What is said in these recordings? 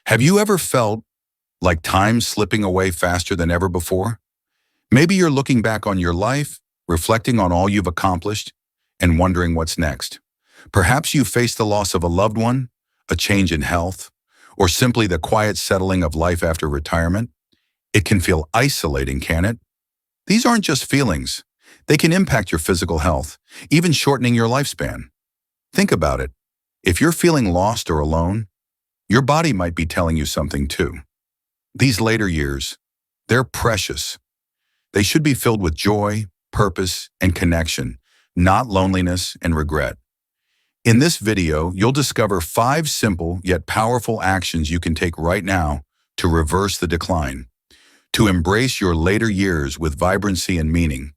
Have you ever felt like time's slipping away faster than ever before? Maybe you're looking back on your life, reflecting on all you've accomplished, and wondering what's next. Perhaps you faced the loss of a loved one, a change in health, or simply the quiet settling of life after retirement. It can feel isolating, can it? These aren't just feelings. They can impact your physical health, even shortening your lifespan. Think about it. If you're feeling lost or alone, your body might be telling you something too. These later years, they're precious. They should be filled with joy, purpose, and connection, not loneliness and regret. In this video, you'll discover 5 simple yet powerful actions you can take right now to reverse the decline, to embrace your later years with vibrancy and meaning.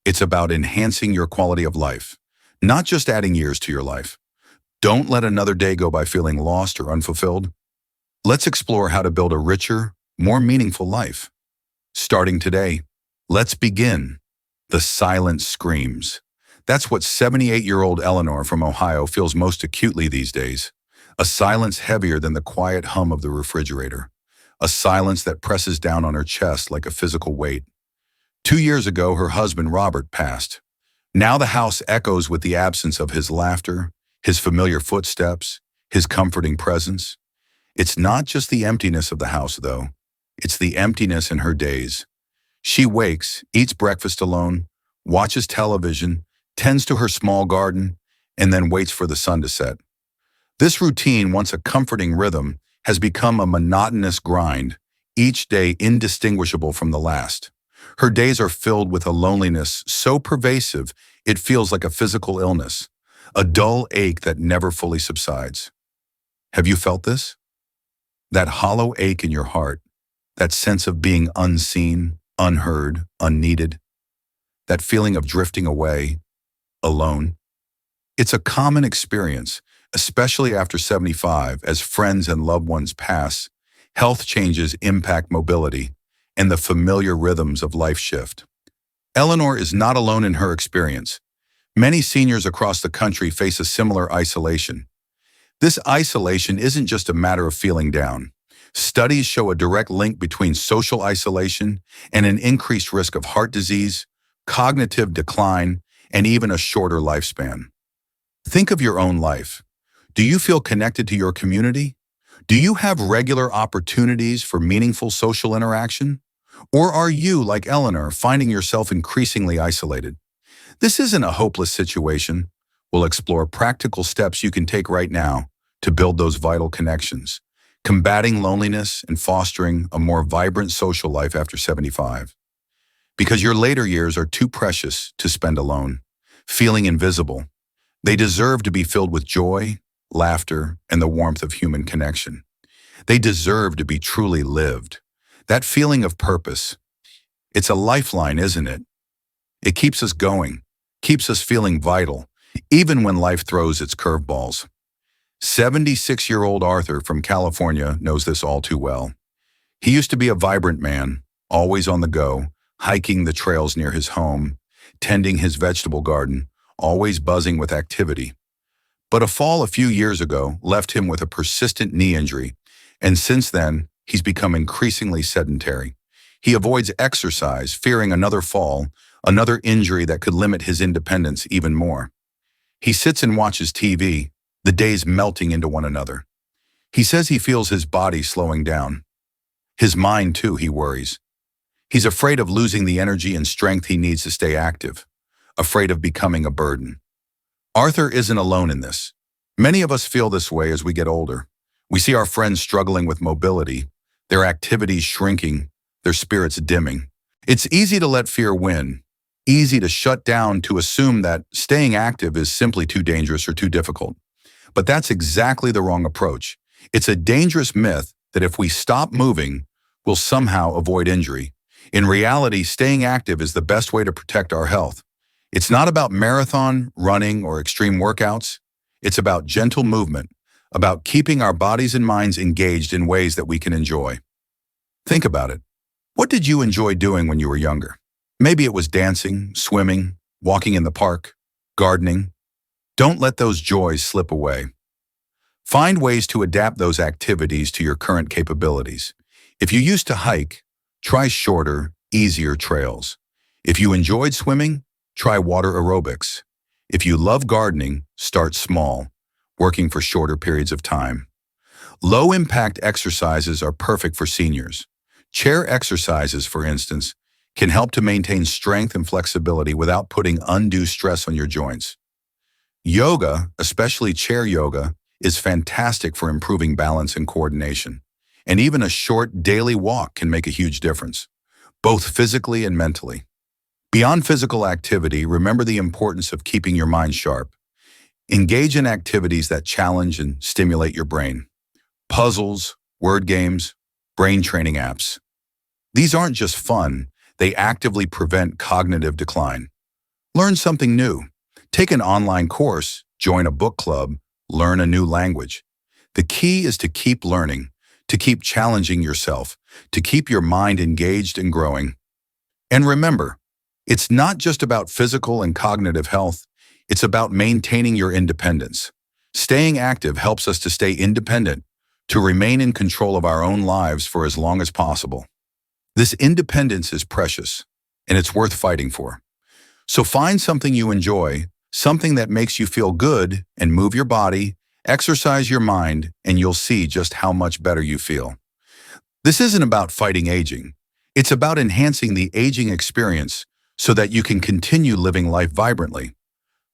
It's about enhancing your quality of life, not just adding years to your life. Don't let another day go by feeling lost or unfulfilled. Let's explore how to build a richer, more meaningful life. Starting today, let's begin. The silent screams. That's what 78-year-old Eleanor from Ohio feels most acutely these days. A silence heavier than the quiet hum of the refrigerator. A silence that presses down on her chest like a physical weight. 2 years ago, her husband Robert passed. Now the house echoes with the absence of his laughter, his familiar footsteps, his comforting presence. It's not just the emptiness of the house, though. It's the emptiness in her days. She wakes, eats breakfast alone, watches television, tends to her small garden, and then waits for the sun to set. This routine, once a comforting rhythm, has become a monotonous grind, each day indistinguishable from the last. Her days are filled with a loneliness so pervasive it feels like a physical illness, a dull ache that never fully subsides. Have you felt this? That hollow ache in your heart, that sense of being unseen, unheard, unneeded, that feeling of drifting away, alone. It's a common experience, especially after 75, as friends and loved ones pass, health changes impact mobility, and the familiar rhythms of life shift. Eleanor is not alone in her experience. Many seniors across the country face a similar isolation. This isolation isn't just a matter of feeling down. Studies show a direct link between social isolation and an increased risk of heart disease, cognitive decline, and even a shorter lifespan. Think of your own life. Do you feel connected to your community? Do you have regular opportunities for meaningful social interaction? Or are you, like Eleanor, finding yourself increasingly isolated? This isn't a hopeless situation. We'll explore practical steps you can take right now to build those vital connections, combating loneliness and fostering a more vibrant social life after 75. Because your later years are too precious to spend alone, feeling invisible. They deserve to be filled with joy, laughter, and the warmth of human connection. They deserve to be truly lived. That feeling of purpose, it's a lifeline, isn't it? It keeps us going, keeps us feeling vital, even when life throws its curveballs. 76-year-old Arthur from California knows this all too well. He used to be a vibrant man, always on the go, hiking the trails near his home, tending his vegetable garden, always buzzing with activity. But a fall a few years ago left him with a persistent knee injury, and since then, he's become increasingly sedentary. He avoids exercise, fearing another fall, another injury that could limit his independence even more. He sits and watches TV, the days melting into one another. He says he feels his body slowing down. His mind, too, he worries. He's afraid of losing the energy and strength he needs to stay active, afraid of becoming a burden. Arthur isn't alone in this. Many of us feel this way as we get older. We see our friends struggling with mobility, their activities shrinking, their spirits dimming. It's easy to let fear win, easy to shut down, to assume that staying active is simply too dangerous or too difficult. But that's exactly the wrong approach. It's a dangerous myth that if we stop moving, we'll somehow avoid injury. In reality, staying active is the best way to protect our health. It's not about marathon, running, or extreme workouts. It's about gentle movement, about keeping our bodies and minds engaged in ways that we can enjoy. Think about it. What did you enjoy doing when you were younger? Maybe it was dancing, swimming, walking in the park, gardening. Don't let those joys slip away. Find ways to adapt those activities to your current capabilities. If you used to hike, try shorter, easier trails. If you enjoyed swimming, try water aerobics. If you love gardening, start small, working for shorter periods of time. Low-impact exercises are perfect for seniors. Chair exercises, for instance, can help to maintain strength and flexibility without putting undue stress on your joints. Yoga, especially chair yoga, is fantastic for improving balance and coordination. And even a short daily walk can make a huge difference, both physically and mentally. Beyond physical activity, remember the importance of keeping your mind sharp. Engage in activities that challenge and stimulate your brain. Puzzles, word games, brain training apps. These aren't just fun, they actively prevent cognitive decline. Learn something new. Take an online course, join a book club, learn a new language. The key is to keep learning, to keep challenging yourself, to keep your mind engaged and growing. And remember, it's not just about physical and cognitive health, it's about maintaining your independence. Staying active helps us to stay independent, to remain in control of our own lives for as long as possible. This independence is precious, and it's worth fighting for. So find something you enjoy, something that makes you feel good, and move your body, exercise your mind, and you'll see just how much better you feel. This isn't about fighting aging. It's about enhancing the aging experience so that you can continue living life vibrantly.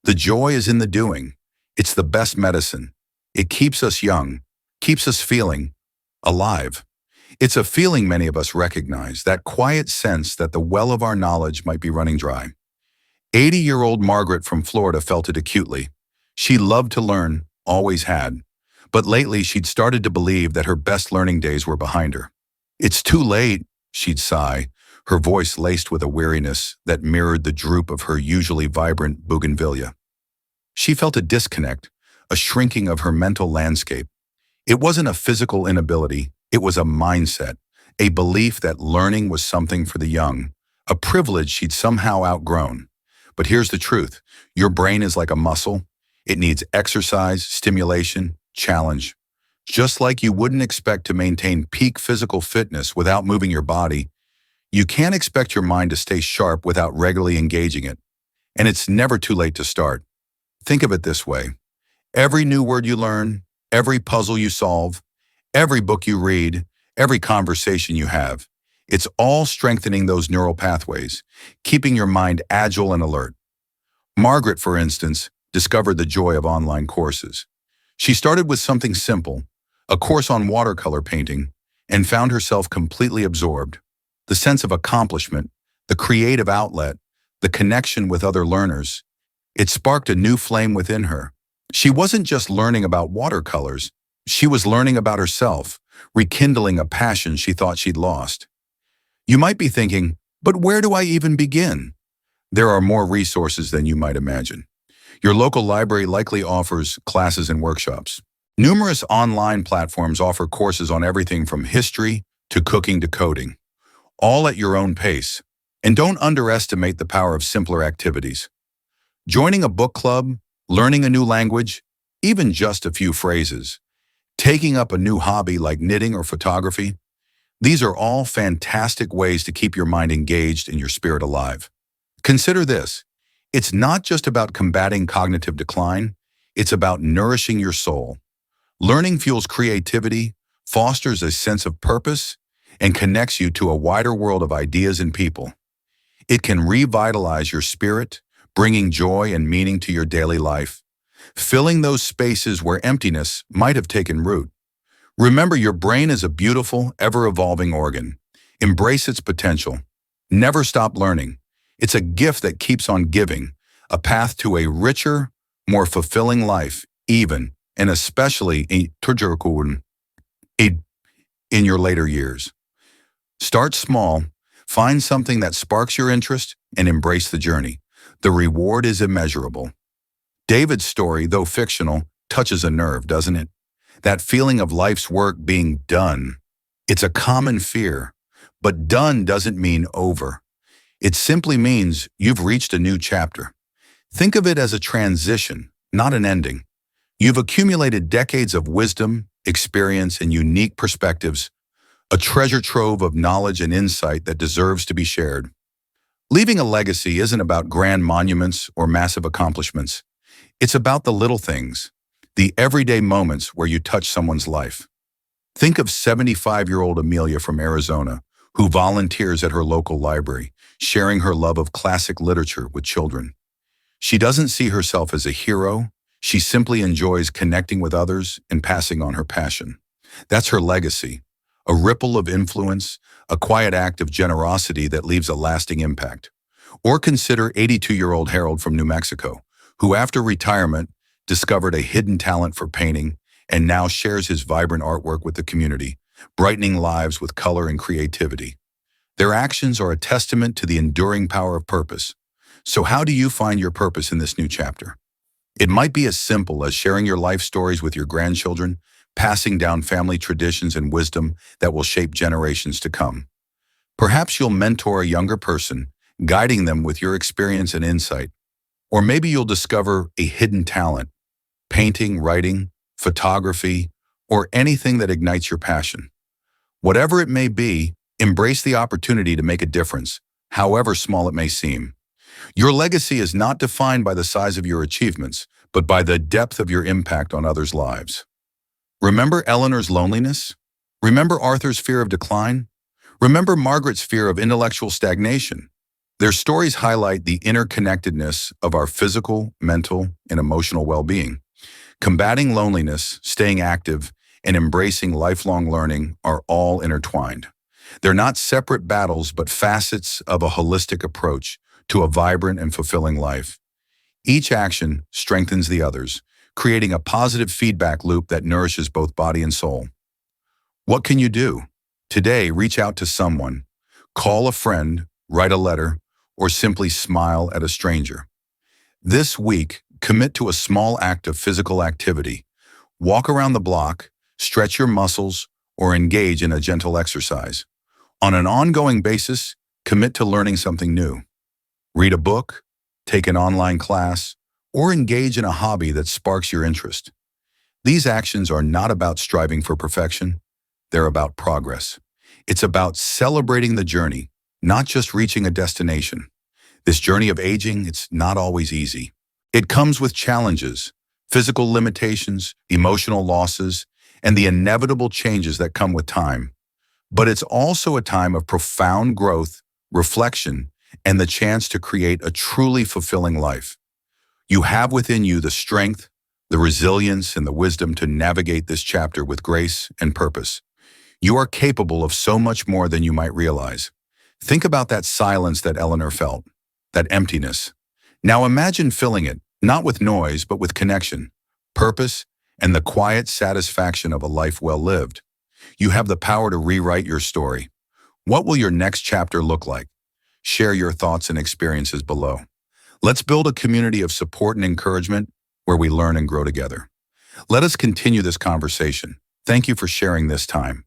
The joy is in the doing. It's the best medicine. It keeps us young, keeps us feeling alive. It's a feeling many of us recognize, that quiet sense that the well of our knowledge might be running dry. 80-year-old Margaret from Florida felt it acutely. She loved to learn, always had. But lately she'd started to believe that her best learning days were behind her. "It's too late," she'd sigh, her voice laced with a weariness that mirrored the droop of her usually vibrant bougainvillea. She felt a disconnect, a shrinking of her mental landscape. It wasn't a physical inability, it was a mindset, a belief that learning was something for the young, a privilege she'd somehow outgrown. But here's the truth, your brain is like a muscle. It needs exercise, stimulation, challenge. Just like you wouldn't expect to maintain peak physical fitness without moving your body, you can't expect your mind to stay sharp without regularly engaging it. And it's never too late to start. Think of it this way. Every new word you learn, every puzzle you solve, every book you read, every conversation you have, it's all strengthening those neural pathways, keeping your mind agile and alert. Margaret, for instance, discovered the joy of online courses. She started with something simple, a course on watercolor painting, and found herself completely absorbed. The sense of accomplishment, the creative outlet, the connection with other learners, it sparked a new flame within her. She wasn't just learning about watercolors, she was learning about herself, rekindling a passion she thought she'd lost. You might be thinking, but where do I even begin? There are more resources than you might imagine. Your local library likely offers classes and workshops. Numerous online platforms offer courses on everything from history to cooking to coding, all at your own pace. And don't underestimate the power of simpler activities. Joining a book club, learning a new language, even just a few phrases, taking up a new hobby like knitting or photography, these are all fantastic ways to keep your mind engaged and your spirit alive. Consider this. It's not just about combating cognitive decline, it's about nourishing your soul. Learning fuels creativity, fosters a sense of purpose, and connects you to a wider world of ideas and people. It can revitalize your spirit, bringing joy and meaning to your daily life, filling those spaces where emptiness might have taken root. Remember, your brain is a beautiful, ever-evolving organ. Embrace its potential. Never stop learning. It's a gift that keeps on giving, a path to a richer, more fulfilling life, even and especially in your later years. Start small, find something that sparks your interest, and embrace the journey. The reward is immeasurable. David's story, though fictional, touches a nerve, doesn't it? That feeling of life's work being done. It's a common fear, but done doesn't mean over. It simply means you've reached a new chapter. Think of it as a transition, not an ending. You've accumulated decades of wisdom, experience, and unique perspectives, a treasure trove of knowledge and insight that deserves to be shared. Leaving a legacy isn't about grand monuments or massive accomplishments. It's about the little things, the everyday moments where you touch someone's life. Think of 75-year-old Amelia from Arizona, who volunteers at her local library, sharing her love of classic literature with children. She doesn't see herself as a hero. She simply enjoys connecting with others and passing on her passion. That's her legacy, a ripple of influence, a quiet act of generosity that leaves a lasting impact. Or consider 82-year-old Harold from New Mexico, who after retirement discovered a hidden talent for painting and now shares his vibrant artwork with the community, brightening lives with color and creativity. Their actions are a testament to the enduring power of purpose. So how do you find your purpose in this new chapter? It might be as simple as sharing your life stories with your grandchildren, passing down family traditions and wisdom that will shape generations to come. Perhaps you'll mentor a younger person, guiding them with your experience and insight. Or maybe you'll discover a hidden talent, painting, writing, photography, or anything that ignites your passion. Whatever it may be, embrace the opportunity to make a difference, however small it may seem. Your legacy is not defined by the size of your achievements, but by the depth of your impact on others' lives. Remember Eleanor's loneliness? Remember Arthur's fear of decline? Remember Margaret's fear of intellectual stagnation? Their stories highlight the interconnectedness of our physical, mental, and emotional well-being. Combating loneliness, staying active, and embracing lifelong learning are all intertwined. They're not separate battles, but facets of a holistic approach to a vibrant and fulfilling life. Each action strengthens the others, creating a positive feedback loop that nourishes both body and soul. What can you do? Today, reach out to someone, call a friend, write a letter, or simply smile at a stranger. This week, commit to a small act of physical activity. Walk around the block, stretch your muscles, or engage in a gentle exercise. On an ongoing basis, commit to learning something new. Read a book, take an online class, or engage in a hobby that sparks your interest. These actions are not about striving for perfection. They're about progress. It's about celebrating the journey, not just reaching a destination. This journey of aging, it's not always easy. It comes with challenges, physical limitations, emotional losses, and the inevitable changes that come with time. But it's also a time of profound growth, reflection, and the chance to create a truly fulfilling life. You have within you the strength, the resilience, and the wisdom to navigate this chapter with grace and purpose. You are capable of so much more than you might realize. Think about that silence that Eleanor felt, that emptiness. Now imagine filling it, not with noise, but with connection, purpose, and the quiet satisfaction of a life well lived. You have the power to rewrite your story. What will your next chapter look like? Share your thoughts and experiences below. Let's build a community of support and encouragement where we learn and grow together. Let us continue this conversation. Thank you for sharing this time.